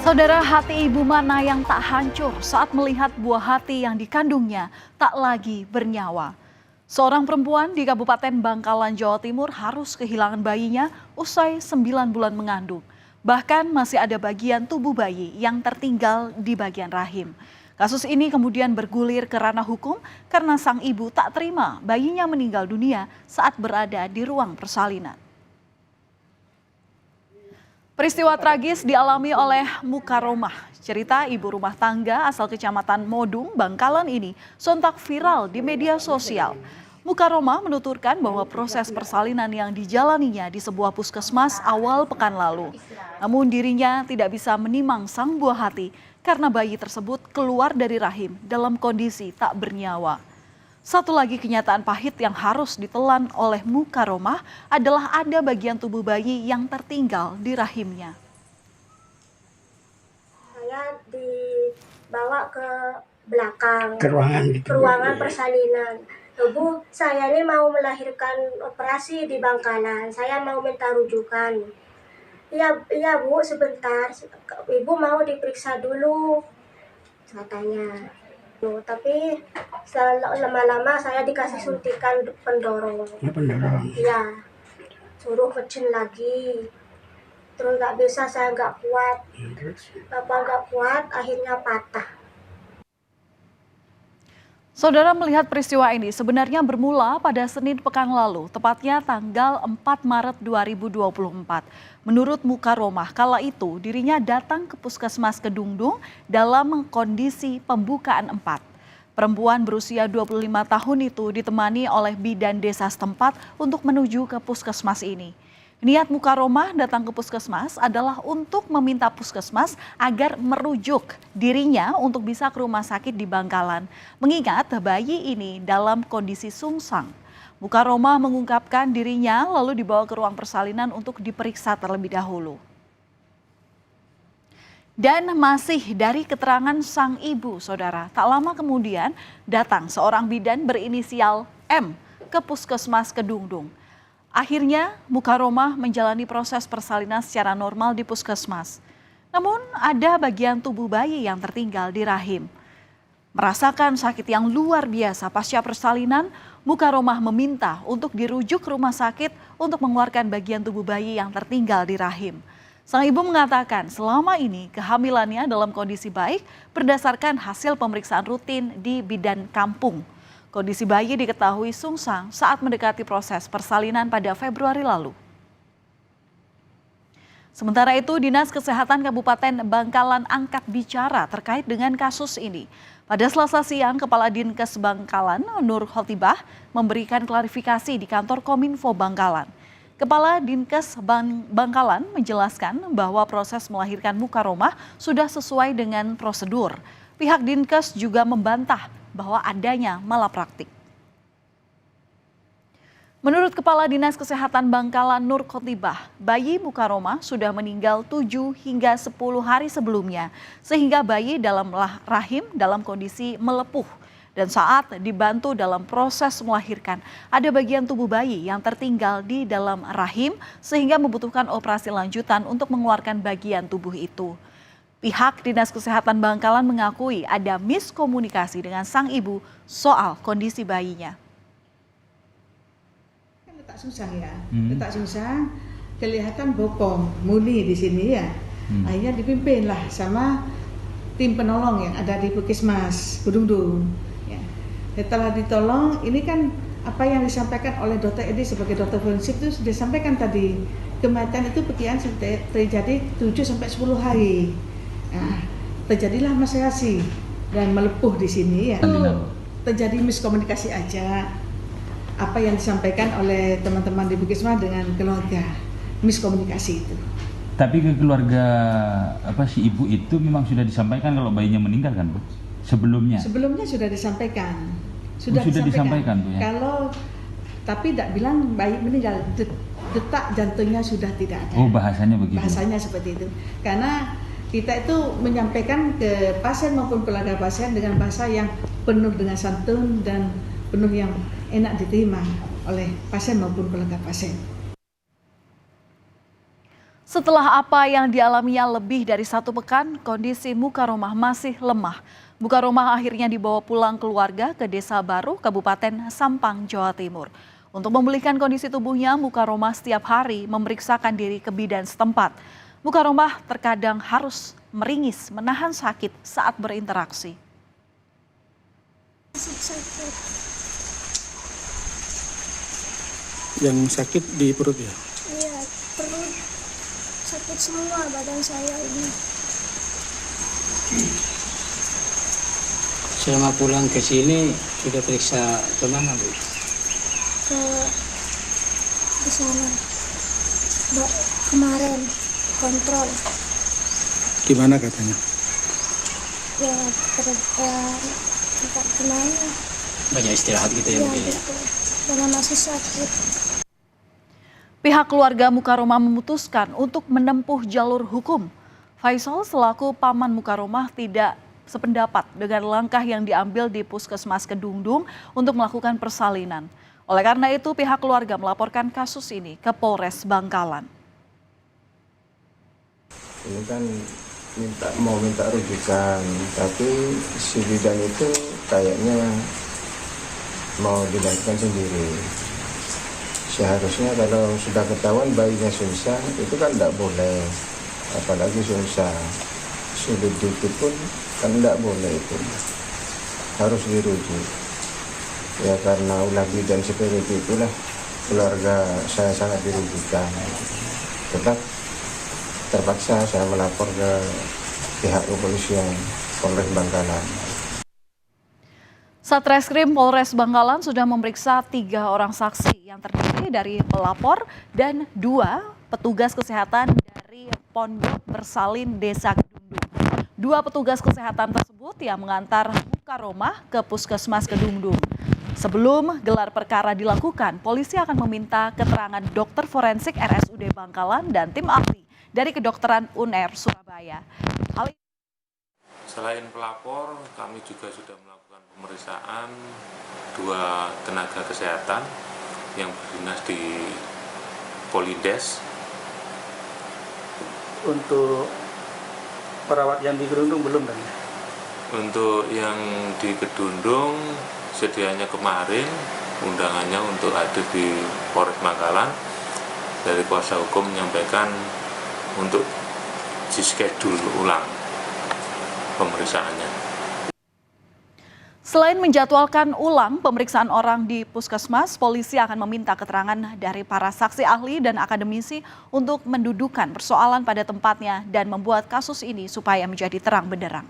Saudara, hati ibu mana yang tak hancur saat melihat buah hati yang dikandungnya tak lagi bernyawa. Seorang perempuan di Kabupaten Bangkalan, Jawa Timur harus kehilangan bayinya usai 9 bulan mengandung. Bahkan masih ada bagian tubuh bayi yang tertinggal di bagian rahim. Kasus ini kemudian bergulir ke ranah hukum karena sang ibu tak terima bayinya meninggal dunia saat berada di ruang persalinan. Peristiwa tragis dialami oleh Mukaromah. Cerita ibu rumah tangga asal Kecamatan Modung, Bangkalan ini sontak viral di media sosial. Mukaromah menuturkan bahwa proses persalinan yang dijalaninya di sebuah puskesmas awal pekan lalu. Namun dirinya tidak bisa menimang sang buah hati karena bayi tersebut keluar dari rahim dalam kondisi tak bernyawa. Satu lagi kenyataan pahit yang harus ditelan oleh Mukaromah adalah ada bagian tubuh bayi yang tertinggal di rahimnya. Saya dibawa ke belakang, ke ruangan persalinan. Bu, saya ini mau melahirkan operasi di Bangkalan. Saya mau minta rujukan. Iya Bu, sebentar. Ibu mau diperiksa dulu, katanya. Tapi lama-lama saya dikasih suntikan pendorong. Iya, suruh kecil lagi. Terus nggak bisa, saya nggak kuat. Bapak nggak kuat, akhirnya patah. Saudara, melihat peristiwa ini sebenarnya bermula pada Senin pekan lalu, tepatnya tanggal 4 Maret 2024. Menurut Mukaromah, kala itu dirinya datang ke Puskesmas Kedungdung dalam kondisi pembukaan 4. Perempuan berusia 25 tahun itu ditemani oleh bidan desa setempat untuk menuju ke puskesmas ini. Niat Mukaromah datang ke puskesmas adalah untuk meminta puskesmas agar merujuk dirinya untuk bisa ke rumah sakit di Bangkalan. Mengingat bayi ini dalam kondisi sungsang. Mukaromah mengungkapkan dirinya lalu dibawa ke ruang persalinan untuk diperiksa terlebih dahulu. Dan masih dari keterangan sang ibu, saudara, tak lama kemudian datang seorang bidan berinisial M ke Puskesmas Kedungdung. Akhirnya Mukaromah menjalani proses persalinan secara normal di puskesmas. Namun ada bagian tubuh bayi yang tertinggal di rahim. Merasakan sakit yang luar biasa pasca persalinan, Mukaromah meminta untuk dirujuk ke rumah sakit untuk mengeluarkan bagian tubuh bayi yang tertinggal di rahim. Sang ibu mengatakan selama ini kehamilannya dalam kondisi baik berdasarkan hasil pemeriksaan rutin di bidan kampung. Kondisi bayi diketahui sungsang saat mendekati proses persalinan pada Februari lalu. Sementara itu, Dinas Kesehatan Kabupaten Bangkalan angkat bicara terkait dengan kasus ini. Pada Selasa siang, Kepala Dinkes Bangkalan, Nur Khotibah, memberikan klarifikasi di kantor Kominfo Bangkalan. Kepala Dinkes Bangkalan menjelaskan bahwa proses melahirkan Mukaromah sudah sesuai dengan prosedur. Pihak Dinkes juga membantah bahwa adanya malapraktik. Menurut Kepala Dinas Kesehatan Bangkalan Nur Khotibah, bayi Mukaromah sudah meninggal 7 hingga 10 hari sebelumnya, sehingga bayi dalam rahim dalam kondisi melepuh. Dan saat dibantu dalam proses melahirkan, ada bagian tubuh bayi yang tertinggal di dalam rahim sehingga membutuhkan operasi lanjutan untuk mengeluarkan bagian tubuh itu. Pihak Dinas Kesehatan Bangkalan mengakui ada miskomunikasi dengan sang ibu soal kondisi bayinya. Letak susah ya, letak susah, kelihatan bokong, muli di sini ya. Akhirnya dipimpinlah sama tim penolong yang ada di Puskesmas Kedungdung. Ya. Setelah ditolong, ini kan apa yang disampaikan oleh Dr. Edi sebagai dokter forensik itu sudah disampaikan tadi. Kematian itu perkiraan terjadi 7-10 hari. Nah, terjadilah masturbasi dan melepuh di sini ya. Terjadi miskomunikasi aja. Apa yang disampaikan oleh teman-teman di Puskesmas dengan keluarga, miskomunikasi itu. Tapi ke keluarga si ibu itu memang sudah disampaikan kalau bayinya meninggal kan, Bu? Sebelumnya Sudah disampaikan. Sudah disampaikan Bu ya. Kalau tapi tidak bilang bayi meninggal, detak jantungnya sudah tidak ada. Oh, bahasanya begitu. Bahasanya seperti itu. Karena kita itu menyampaikan ke pasien maupun keluarga pasien dengan bahasa yang penuh dengan santun dan penuh yang enak diterima oleh pasien maupun keluarga pasien. Setelah apa yang dialaminya lebih dari 1 pekan, kondisi Mukaromah masih lemah. Mukaromah akhirnya dibawa pulang keluarga ke Desa Baru, Kabupaten Sampang, Jawa Timur. Untuk memulihkan kondisi tubuhnya, Mukaromah setiap hari memeriksakan diri ke bidan setempat. Mukaromah terkadang harus meringis, menahan sakit saat berinteraksi. Sakit. Yang sakit di perut ya? Iya, perut sakit semua badan saya ini. Selama pulang ke sini sudah periksa kemana, Bu? Ke sana. Kemarin kontrol. Gimana katanya? Ya, tempat kemana? Banyak istirahat gitu ya, Ya, mungkin ya? gitu. Karena masih sakit. Pihak keluarga Mukaromah memutuskan untuk menempuh jalur hukum. Faisal selaku paman Mukaromah tidak sependapat dengan langkah yang diambil di Puskesmas Kedungdung untuk melakukan persalinan. Oleh karena itu, pihak keluarga melaporkan kasus ini ke Polres Bangkalan. Ini kan mau minta rujukan, tapi si bidan itu kayaknya mau dilahirkan sendiri. Seharusnya kalau sudah ketahuan bayinya susah, itu kan tidak boleh. Apalagi susah, sulit dikit pun kan tidak boleh itu. Harus dirujuk. Ya karena ulah bidan seperti itulah keluarga saya sangat dirugikan. Tetap terpaksa saya melapor ke pihak kepolisian Polres Bangkalan. Satreskrim Polres Bangkalan sudah memeriksa 3 orang saksi yang terdiri dari pelapor dan 2 petugas kesehatan dari Pondok Bersalin Desa Kedungdung. 2 petugas kesehatan tersebut yang mengantar Mukaromah ke Puskesmas Kedungdung. Sebelum gelar perkara dilakukan, polisi akan meminta keterangan dokter forensik RSUD Bangkalan dan tim ahli dari kedokteran UNER Surabaya. Selain pelapor, kami juga sudah melakukan pemeriksaan 2 tenaga kesehatan yang berdinas di Polides. Untuk perawat yang di Kedungdung belum kan? Untuk yang di Kedundung, sedianya kemarin undangannya untuk hadir di Polres Bangkalan. Dari kuasa hukum menyampaikan untuk di-schedule ulang pemeriksaannya. Selain menjadwalkan ulang pemeriksaan orang di puskesmas, polisi akan meminta keterangan dari para saksi ahli dan akademisi untuk mendudukan persoalan pada tempatnya dan membuat kasus ini supaya menjadi terang benderang.